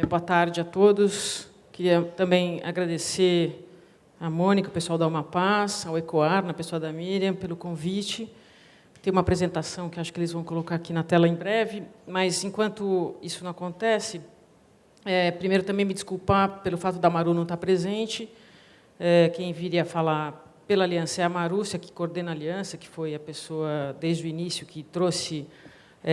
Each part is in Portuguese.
Boa tarde a todos. Queria também agradecer a Mônica, o pessoal da Almapaz, ao Ecoar, na pessoa da Miriam, pelo convite. Tem uma apresentação que acho que eles vão colocar aqui na tela em breve, mas, enquanto isso não acontece, primeiro também me desculpar pelo fato da Maru não estar presente. Quem viria a falar pela Aliança é a Marúcia, que coordena a Aliança, que foi a pessoa, desde o início, que trouxe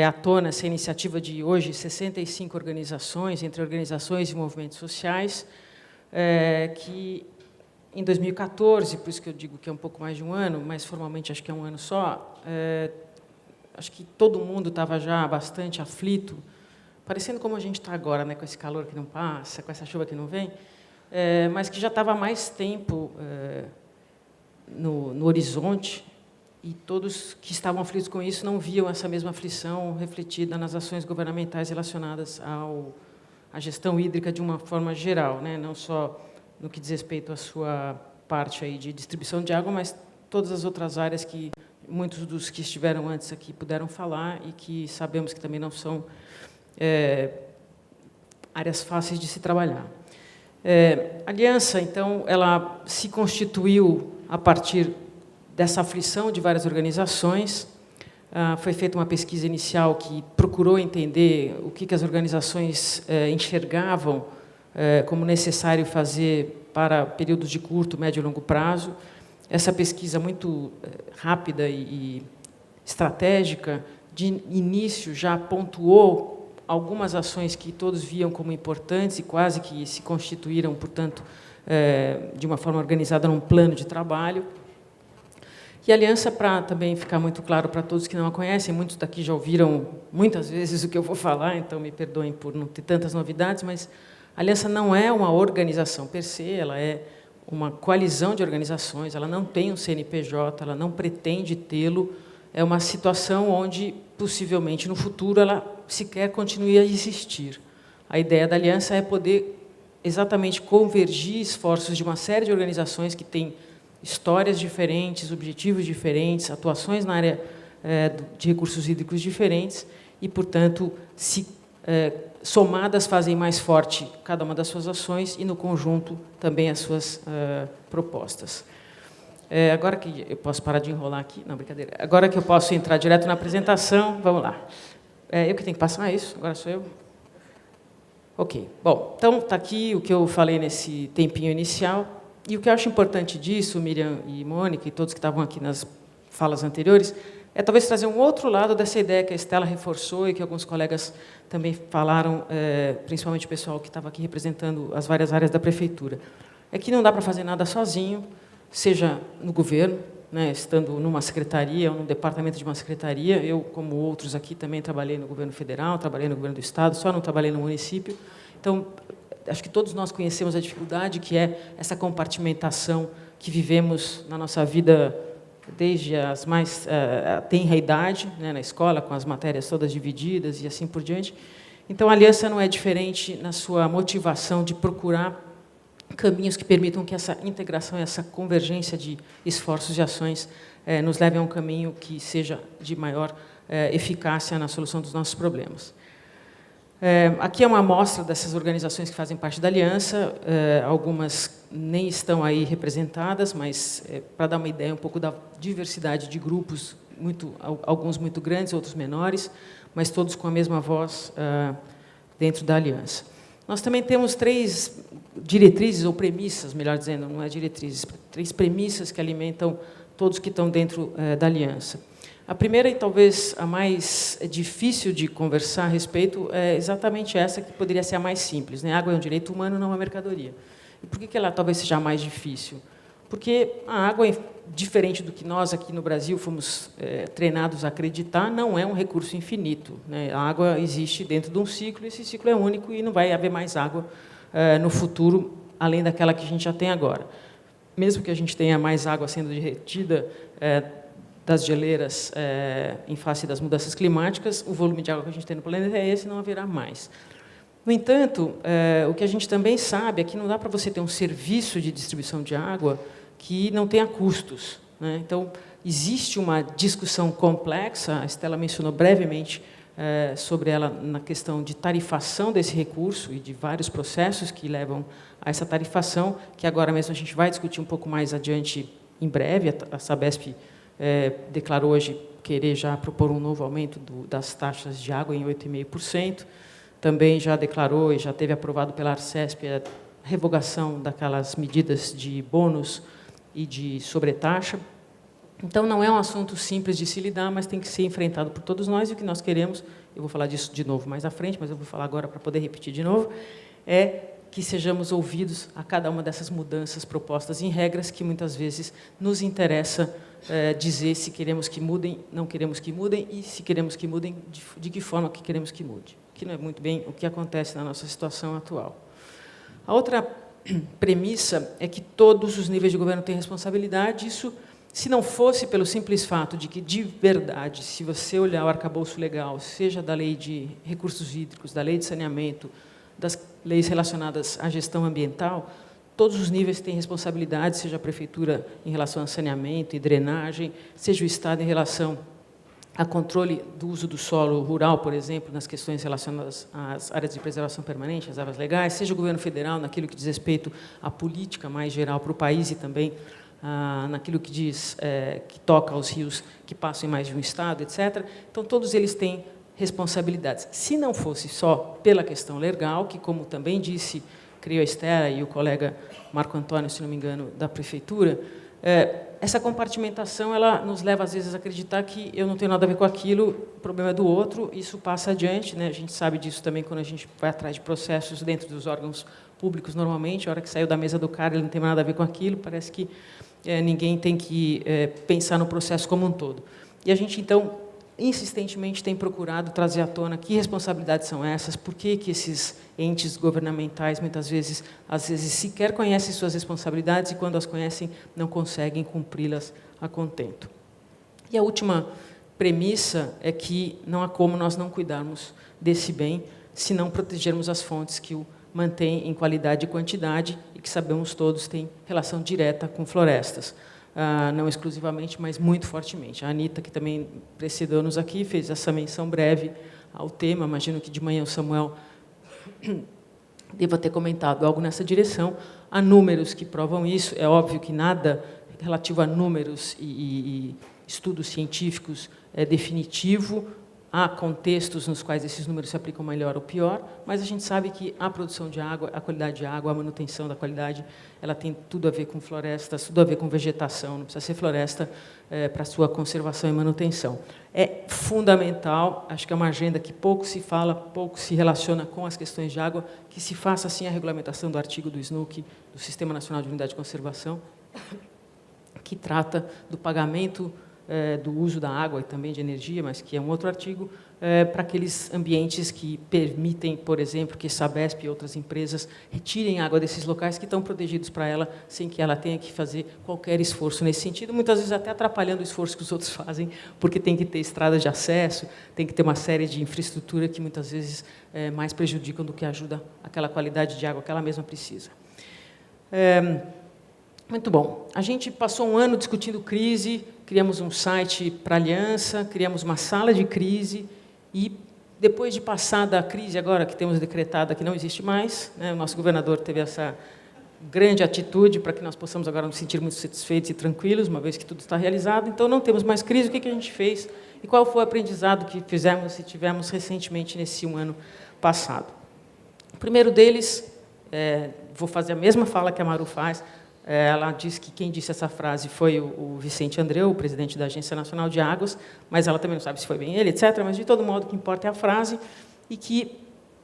à tona essa iniciativa de, hoje, 65 organizações, entre organizações e movimentos sociais, que, em 2014, por isso que eu digo que é um pouco mais de um ano, mas formalmente acho que é um ano só, acho que todo mundo estava já bastante aflito, parecendo como a gente está agora, né, com esse calor que não passa, com essa chuva que não vem, mas que já estava há mais tempo no horizonte, e todos que estavam aflitos com isso não viam essa mesma aflição refletida nas ações governamentais relacionadas à gestão hídrica de uma forma geral, né? Não só no que diz respeito à sua parte aí de distribuição de água, mas todas as outras áreas que muitos dos que estiveram antes aqui puderam falar e que sabemos que também não são áreas fáceis de se trabalhar. A Aliança, então, ela se constituiu a partir dessa aflição de várias organizações. Foi feita uma pesquisa inicial que procurou entender o que as organizações enxergavam como necessário fazer para períodos de curto, médio e longo prazo. Essa pesquisa muito rápida e estratégica, de início, já pontuou algumas ações que todos viam como importantes e quase que se constituíram, portanto, de uma forma organizada num plano de trabalho. E a Aliança, para também ficar muito claro para todos que não a conhecem, muitos daqui já ouviram muitas vezes o que eu vou falar, então me perdoem por não ter tantas novidades, mas a Aliança não é uma organização per se, ela é uma coalizão de organizações, ela não tem um CNPJ, ela não pretende tê-lo, é uma situação onde, possivelmente, no futuro, ela sequer continue a existir. A ideia da Aliança é poder exatamente convergir esforços de uma série de organizações que têm histórias diferentes, objetivos diferentes, atuações na área de recursos hídricos diferentes e, portanto, somadas fazem mais forte cada uma das suas ações e, no conjunto, também as suas propostas. Agora que eu posso parar de enrolar aqui, não, brincadeira. Agora que eu posso entrar direto na apresentação, vamos lá. Eu que tenho que passar isso? Agora sou eu? Ok. Bom, então está aqui o que eu falei nesse tempinho inicial. E o que eu acho importante disso, Miriam e Mônica, e todos que estavam aqui nas falas anteriores, é talvez trazer um outro lado dessa ideia que a Estela reforçou e que alguns colegas também falaram, principalmente o pessoal que estava aqui representando as várias áreas da prefeitura. É que não dá para fazer nada sozinho, seja no governo, né, estando numa secretaria ou num departamento de uma secretaria. Eu, como outros aqui, também trabalhei no governo federal, trabalhei no governo do Estado, só não trabalhei no município. Então, acho que todos nós conhecemos a dificuldade que é essa compartimentação que vivemos na nossa vida desde a tenra idade, né, na escola, com as matérias todas divididas e assim por diante. Então, a Aliança não é diferente na sua motivação de procurar caminhos que permitam que essa integração, essa convergência de esforços e ações nos levem a um caminho que seja de maior eficácia na solução dos nossos problemas. Aqui é uma amostra dessas organizações que fazem parte da Aliança. Algumas nem estão aí representadas, mas para dar uma ideia um pouco da diversidade de grupos, alguns muito grandes, outros menores, mas todos com a mesma voz dentro da Aliança. Nós também temos 3 diretrizes, ou premissas, melhor dizendo, não é diretrizes, 3 premissas que alimentam todos que estão dentro da Aliança. A primeira, e talvez a mais difícil de conversar a respeito, é exatamente essa, que poderia ser a mais simples, né? A água é um direito humano, não uma mercadoria. E por que ela talvez seja a mais difícil? Porque a água, diferente do que nós aqui no Brasil fomos treinados a acreditar, não é um recurso infinito, né? A água existe dentro de um ciclo, e esse ciclo é único e não vai haver mais água no futuro, além daquela que a gente já tem agora. Mesmo que a gente tenha mais água sendo derretida das geleiras em face das mudanças climáticas, o volume de água que a gente tem no planeta é esse, não haverá mais. No entanto, o que a gente também sabe é que não dá para você ter um serviço de distribuição de água que não tenha custos, né? Então, existe uma discussão complexa, a Estela mencionou brevemente sobre ela na questão de tarifação desse recurso e de vários processos que levam a essa tarifação, que agora mesmo a gente vai discutir um pouco mais adiante em breve. A Sabesp declarou hoje querer já propor um novo aumento das taxas de água em 8,5%. Também já declarou e já teve aprovado pela Arcesp a revogação daquelas medidas de bônus e de sobretaxa. Então, não é um assunto simples de se lidar, mas tem que ser enfrentado por todos nós, e o que nós queremos, eu vou falar disso de novo mais à frente, mas eu vou falar agora para poder repetir de novo, é que sejamos ouvidos a cada uma dessas mudanças propostas em regras que muitas vezes nos interessa dizer se queremos que mudem, não queremos que mudem, e se queremos que mudem, de que forma que queremos que mude, que não é muito bem o que acontece na nossa situação atual. A outra premissa é que todos os níveis de governo têm responsabilidade. Isso, se não fosse pelo simples fato de que, de verdade, se você olhar o arcabouço legal, seja da lei de recursos hídricos, da lei de saneamento, das leis relacionadas à gestão ambiental, todos os níveis têm responsabilidade, seja a prefeitura em relação a saneamento e drenagem, seja o Estado em relação a controle do uso do solo rural, por exemplo, nas questões relacionadas às áreas de preservação permanente, às áreas legais, seja o governo federal naquilo que diz respeito à política mais geral para o país e também naquilo que diz que toca aos rios que passam em mais de um estado, etc. Então, todos eles têm responsabilidades. Se não fosse só pela questão legal, que, como também disse, creio a Esther e o colega Marco Antônio, se não me engano, da prefeitura, essa compartimentação ela nos leva, às vezes, a acreditar que eu não tenho nada a ver com aquilo, o problema é do outro, isso passa adiante, né? A gente sabe disso também quando a gente vai atrás de processos dentro dos órgãos públicos, normalmente, a hora que saiu da mesa do cara, ele não tem nada a ver com aquilo, parece que ninguém tem que pensar no processo como um todo. E a gente, então, insistentemente tem procurado trazer à tona que responsabilidades são essas, por que esses entes governamentais, muitas vezes, às vezes, sequer conhecem suas responsabilidades e, quando as conhecem, não conseguem cumpri-las a contento. E a última premissa é que não há como nós não cuidarmos desse bem se não protegermos as fontes que o mantêm em qualidade e quantidade e que, sabemos todos, têm relação direta com florestas. Não exclusivamente, mas muito fortemente. A Anita, que também precedeu-nos aqui, fez essa menção breve ao tema. Imagino que de manhã o Samuel deva ter comentado algo nessa direção. Há números que provam isso. É óbvio que nada relativo a números e estudos científicos é definitivo. Há contextos nos quais esses números se aplicam melhor ou pior, mas a gente sabe que a produção de água, a qualidade de água, a manutenção da qualidade, ela tem tudo a ver com florestas, tudo a ver com vegetação, não precisa ser floresta para sua conservação e manutenção. É fundamental, acho que é uma agenda que pouco se fala, pouco se relaciona com as questões de água, que se faça, assim, a regulamentação do artigo do SNUC, do Sistema Nacional de Unidade de Conservação, que trata do pagamento do uso da água e também de energia, mas que é um outro artigo, para aqueles ambientes que permitem, por exemplo, que Sabesp e outras empresas retirem água desses locais que estão protegidos para ela, sem que ela tenha que fazer qualquer esforço nesse sentido, muitas vezes até atrapalhando o esforço que os outros fazem, porque tem que ter estradas de acesso, tem que ter uma série de infraestrutura que muitas vezes mais prejudicam do que ajuda aquela qualidade de água que ela mesma precisa. Muito bom. A gente passou um ano discutindo crise, criamos um site para a Aliança, criamos uma sala de crise e, depois de passar da crise agora que temos decretada, que não existe mais, né, o nosso governador teve essa grande atitude para que nós possamos agora nos sentir muito satisfeitos e tranquilos, uma vez que tudo está realizado. Então, não temos mais crise. O que a gente fez e qual foi o aprendizado que fizemos e tivemos recentemente nesse um ano passado? O primeiro deles, vou fazer a mesma fala que a Maru faz. Ela diz que quem disse essa frase foi o Vicente Andreu, o presidente da Agência Nacional de Águas, mas ela também não sabe se foi bem ele, etc. Mas, de todo modo, o que importa é a frase, e que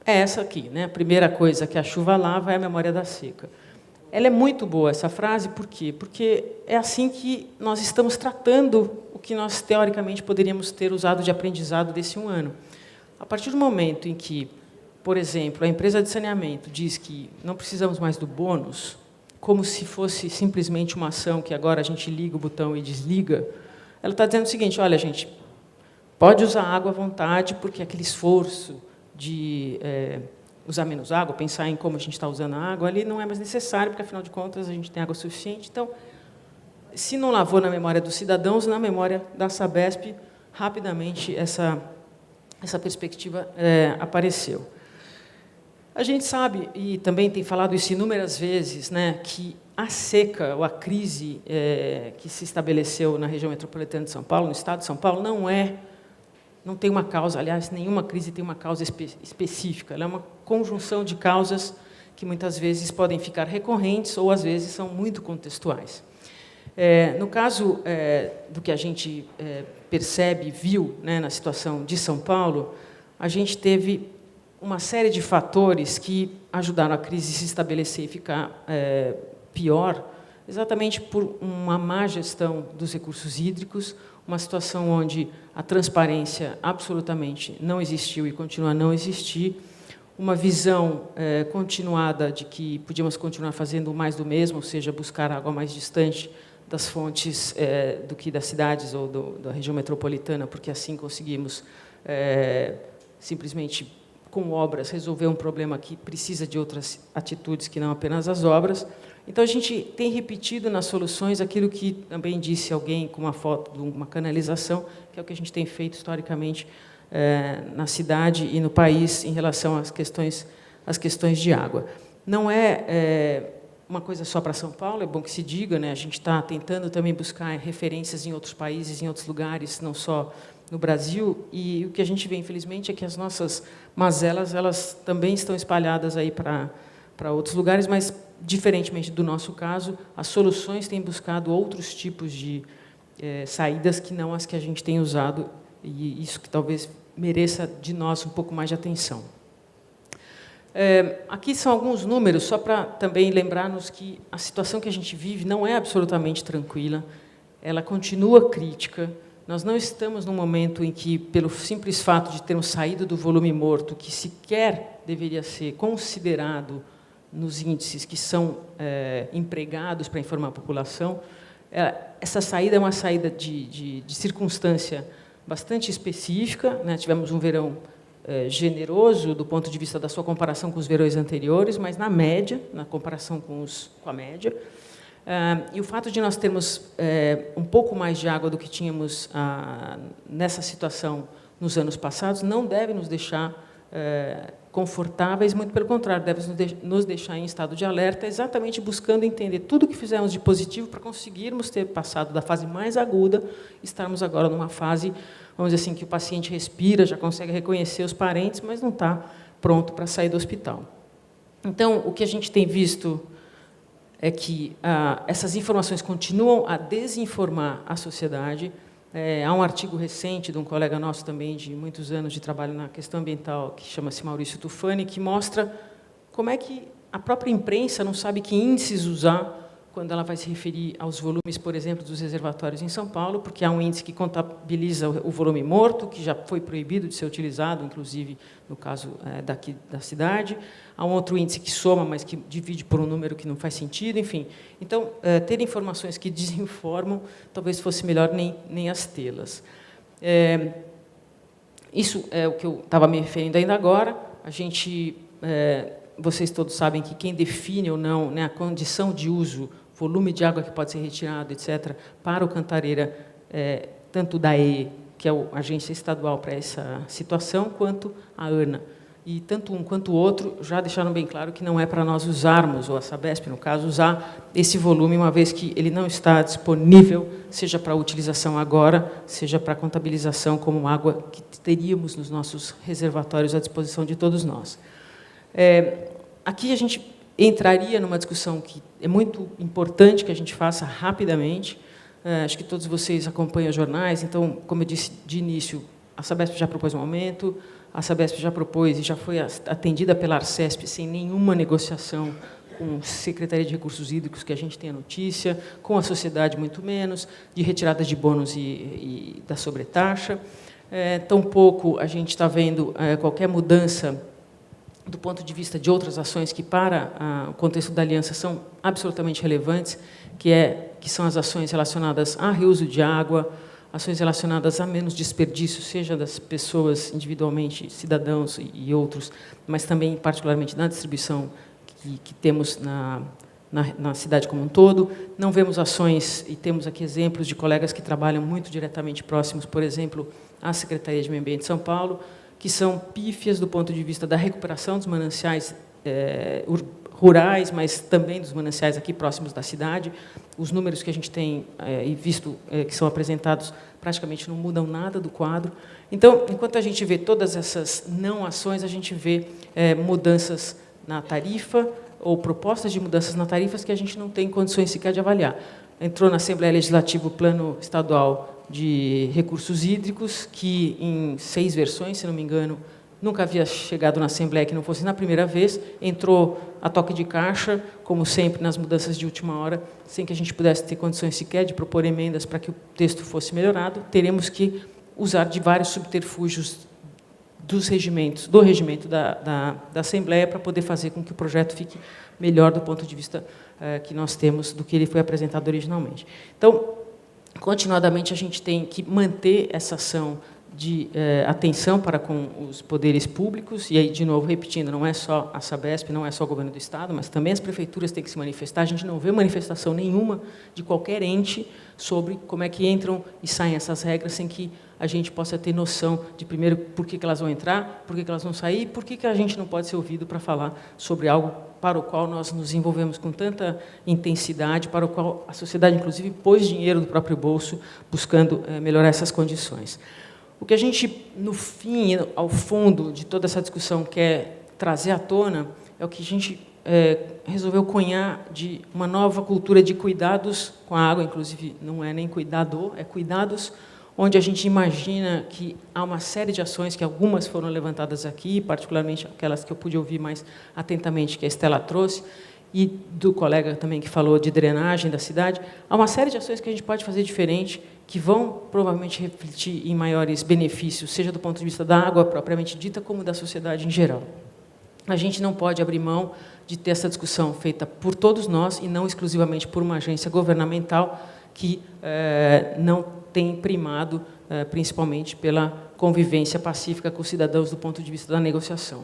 é essa aqui, né? A primeira coisa que a chuva lava é a memória da seca. Ela é muito boa, essa frase, por quê? Porque é assim que nós estamos tratando o que nós, teoricamente, poderíamos ter usado de aprendizado desse um ano. A partir do momento em que, por exemplo, a empresa de saneamento diz que não precisamos mais do bônus, como se fosse simplesmente uma ação que agora a gente liga o botão e desliga, ela está dizendo o seguinte: olha, gente, pode usar água à vontade, porque aquele esforço de usar menos água, pensar em como a gente está usando a água, ali não é mais necessário, porque, afinal de contas, a gente tem água suficiente. Então, se não lavou na memória dos cidadãos, na memória da Sabesp, rapidamente essa essa perspectiva apareceu. A gente sabe, e também tem falado isso inúmeras vezes, né, que a seca ou a crise que se estabeleceu na região metropolitana de São Paulo, no estado de São Paulo, não tem uma causa, aliás, nenhuma crise tem uma causa específica, ela é uma conjunção de causas que muitas vezes podem ficar recorrentes ou, às vezes, são muito contextuais. No caso do que a gente percebe, viu, né, na situação de São Paulo, a gente teve uma série de fatores que ajudaram a crise se estabelecer e ficar pior, exatamente por uma má gestão dos recursos hídricos, uma situação onde a transparência absolutamente não existiu e continua a não existir, uma visão continuada de que podíamos continuar fazendo mais do mesmo, ou seja, buscar água mais distante das fontes do que das cidades ou da região metropolitana, porque assim conseguimos simplesmente, com obras, resolver um problema que precisa de outras atitudes que não apenas as obras. Então, a gente tem repetido nas soluções aquilo que também disse alguém com uma foto de uma canalização, que é o que a gente tem feito historicamente na cidade e no país em relação às questões de água. Não é uma coisa só para São Paulo, é bom que se diga, né? A gente está tentando também buscar referências em outros países, em outros lugares, não só no Brasil, e o que a gente vê, infelizmente, é que as nossas mazelas elas também estão espalhadas aí para outros lugares, mas, diferentemente do nosso caso, as soluções têm buscado outros tipos de saídas que não as que a gente tem usado, e isso que talvez mereça de nós um pouco mais de atenção. Aqui são alguns números, só para também lembrar-nos que a situação que a gente vive não é absolutamente tranquila, ela continua crítica. Nós não estamos num momento em que, pelo simples fato de termos saído do volume morto, que sequer deveria ser considerado nos índices que são empregados para informar a população, essa saída é uma saída de circunstância bastante específica, né? Tivemos um verão generoso do ponto de vista da sua comparação com os verões anteriores, mas na média, na comparação com a média. E o fato de nós termos um pouco mais de água do que tínhamos nessa situação nos anos passados não deve nos deixar confortáveis, muito pelo contrário, deve nos deixar em estado de alerta, exatamente buscando entender tudo o que fizemos de positivo para conseguirmos ter passado da fase mais aguda, estarmos agora numa fase, vamos dizer assim, que o paciente respira, já consegue reconhecer os parentes, mas não está pronto para sair do hospital. Então, o que a gente tem visto é que essas informações continuam a desinformar a sociedade. Há um artigo recente de um colega nosso também, de muitos anos de trabalho na questão ambiental, que chama-se Maurício Tufani, que mostra como é que a própria imprensa não sabe que índices usar quando ela vai se referir aos volumes, por exemplo, dos reservatórios em São Paulo, porque há um índice que contabiliza o volume morto, que já foi proibido de ser utilizado, inclusive no caso daqui da cidade. Há um outro índice que soma, mas que divide por um número que não faz sentido, enfim. Então, ter informações que desinformam, talvez fosse melhor nem as tê-las. Isso é o que eu estava me referindo ainda agora. A gente, vocês todos sabem que quem define ou não, né, a condição de uso, volume de água que pode ser retirado, etc., para o Cantareira, tanto da AE, que é a agência estadual para essa situação, quanto a ANA. E tanto um quanto o outro já deixaram bem claro que não é para nós usarmos, ou a Sabesp, no caso, usar esse volume, uma vez que ele não está disponível, seja para utilização agora, seja para contabilização como água que teríamos nos nossos reservatórios à disposição de todos nós. Aqui a gente entraria numa discussão que é muito importante que a gente faça rapidamente. Acho que todos vocês acompanham os jornais, então, como eu disse de início, a Sabesp já propôs um aumento, a Sabesp já propôs e já foi atendida pela Arcesp sem nenhuma negociação com a Secretaria de Recursos Hídricos, que a gente tem a notícia, com a sociedade muito menos, de retirada de bônus e da sobretaxa. Tampouco a gente está vendo qualquer mudança do ponto de vista de outras ações que, para o contexto da aliança, são absolutamente relevantes, que são as ações relacionadas a reuso de água, ações relacionadas a menos desperdício, seja das pessoas individualmente, cidadãos e outros, mas também, particularmente, na distribuição que temos na cidade como um todo. Não vemos ações, e temos aqui exemplos de colegas que trabalham muito diretamente próximos, por exemplo, à Secretaria de Meio Ambiente de São Paulo, que são pífias do ponto de vista da recuperação dos mananciais rurais, mas também dos mananciais aqui próximos da cidade. Os números que a gente tem visto, que são apresentados, praticamente não mudam nada do quadro. Então, enquanto a gente vê todas essas não ações, a gente vê mudanças na tarifa, ou propostas de mudanças na tarifas que a gente não tem condições sequer de avaliar. Entrou na Assembleia Legislativa o Plano Estadual de Recursos Hídricos, que, em 6 versões, se não me engano, nunca havia chegado na Assembleia que não fosse na primeira vez, entrou a toque de caixa, como sempre, nas mudanças de última hora, sem que a gente pudesse ter condições sequer de propor emendas para que o texto fosse melhorado. Teremos que usar de vários subterfúgios do regimento da Assembleia para poder fazer com que o projeto fique melhor do ponto de vista que nós temos do que ele foi apresentado originalmente. Então, continuadamente, a gente tem que manter essa ação de atenção para com os poderes públicos, e aí, de novo, repetindo, não é só a Sabesp, não é só o governo do Estado, mas também as prefeituras têm que se manifestar. A gente não vê manifestação nenhuma de qualquer ente sobre como é que entram e saem essas regras, sem que a gente possa ter noção de, primeiro, por que elas vão entrar, por que elas vão sair, e por que a gente não pode ser ouvido para falar sobre algo para o qual nós nos envolvemos com tanta intensidade, para o qual a sociedade, inclusive, pôs dinheiro do próprio bolso, buscando melhorar essas condições. O que a gente, no fim, ao fundo de toda essa discussão, quer trazer à tona é o que a gente resolveu cunhar de uma nova cultura de cuidados com a água, inclusive não é nem cuidador, é cuidados, onde a gente imagina que há uma série de ações, que algumas foram levantadas aqui, particularmente aquelas que eu pude ouvir mais atentamente, que a Estela trouxe, e do colega também que falou de drenagem da cidade. Há uma série de ações que a gente pode fazer diferente, que vão provavelmente refletir em maiores benefícios, seja do ponto de vista da água propriamente dita, como da sociedade em geral. A gente não pode abrir mão de ter essa discussão feita por todos nós e não exclusivamente por uma agência governamental que não tem primado, principalmente pela convivência pacífica com os cidadãos do ponto de vista da negociação.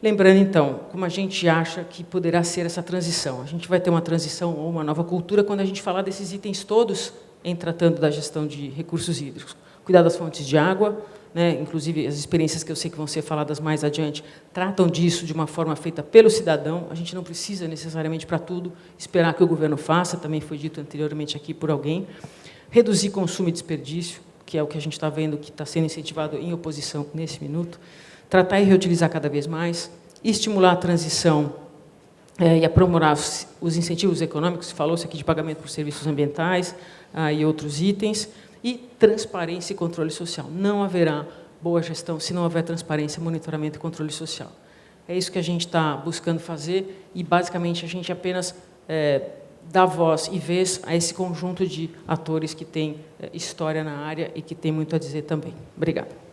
Lembrando, então, como a gente acha que poderá ser essa transição. A gente vai ter uma transição ou uma nova cultura quando a gente falar desses itens todos em tratando da gestão de recursos hídricos. Cuidar das fontes de água, né? Inclusive as experiências que eu sei que vão ser faladas mais adiante, tratam disso de uma forma feita pelo cidadão. A gente não precisa necessariamente para tudo esperar que o governo faça, também foi dito anteriormente aqui por alguém. Reduzir consumo e desperdício, que é o que a gente está vendo que está sendo incentivado em oposição nesse minuto. Tratar e reutilizar cada vez mais, estimular a transição e aprimorar os incentivos econômicos, falou-se aqui de pagamento por serviços ambientais e outros itens, e transparência e controle social. Não haverá boa gestão se não houver transparência, monitoramento e controle social. É isso que a gente está buscando fazer e, basicamente, a gente apenas dá voz e vez a esse conjunto de atores que têm história na área e que têm muito a dizer também. Obrigada.